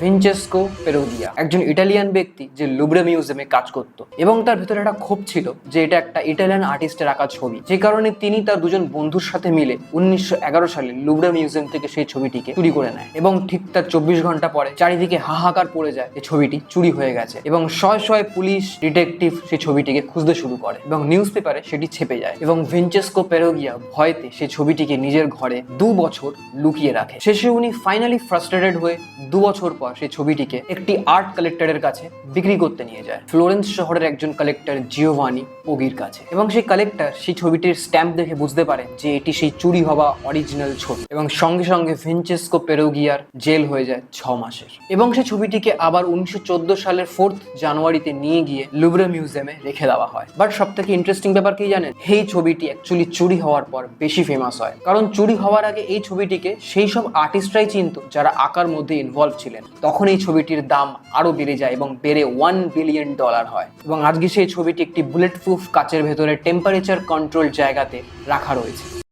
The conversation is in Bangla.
ভিনচেস্কো পেরোগিয়া একজন ইটালিয়ান ব্যক্তি যে লুব্রে মিউজিয়ামে কাজ করত এবং তার ভেতরে একটা ক্ষোভ ছিল যে এটা একটা ইটালিয়ান আর্টিস্টের আঁকা ছবি, যে কারণে তিনি তার দুজন বন্ধুর সাথে মিলে 1911 সালে লুব্রে মিউজিয়াম থেকে সেই ছবিটিকে চুরি করে নেয় এবং ঠিক তার 24 ঘন্টা পরে চারিদিকে হাহাকার পড়ে যায় যে ছবিটি চুরি হয়ে গেছে এবং শয়ে শয়ে পুলিশ ডিটেকটিভ সেই ছবিটিকে খুঁজতে শুরু করে এবং নিউজ পেপারে সেটি ছেপে যায় এবং ভিনচেস্কো পেরোগিয়া ভয়তে সেই ছবিটিকে নিজের ঘরে 2 বছর লুকিয়ে রাখে। শেষে উনি ফাইনালি ফ্রাস্ট্রেটেড হয়ে 2 বছর পর সেই ছবিটিকে একটি আর্ট কালেক্টরের কাছে বিক্রি করতে নিয়ে যায়, ফ্লোরেন্স শহরের একজন কালেক্টর জিওভানি পোগির কাছে। এবং সেই কালেক্টর সেই ছবিটির স্ট্যাম্প দেখে বুঝতে পারে যে এটি সেই চুরি হওয়া অরিজিনাল ছবি এবং সঙ্গে সঙ্গে ভিনচেস্কো পেরোগিয়ার জেল হয়ে যায় 6 মাসের এবং সেই ছবিটিকে আবার 1914 সালের 4 জানুয়ারিতে নিয়ে গিয়ে লুব্রে মিউজিয়ামে রেখে দেওয়া হয়। বাট সব থেকে ইন্টারেস্টিং ব্যাপার কি জানেন, এই ছবিটি অ্যাকচুয়ালি চুরি হওয়ার পর বেশি ফেমাস হয়, কারণ চুরি হওয়ার আগে এই ছবিটিকে সেই সব আর্টিস্টরাই চিনতো যারা আঁকার মধ্যে ইনভলভ ছিলেন। তখন এই ছবিটির দাম আরো বেড়ে যায় এবং বেড়ে $1 বিলিয়ন হয় এবং আজকে সেই ছবিটি একটি বুলেট প্রুফ কাচের ভেতরে টেম্পারেচার কন্ট্রোল জায়গাতে রাখা রয়েছে।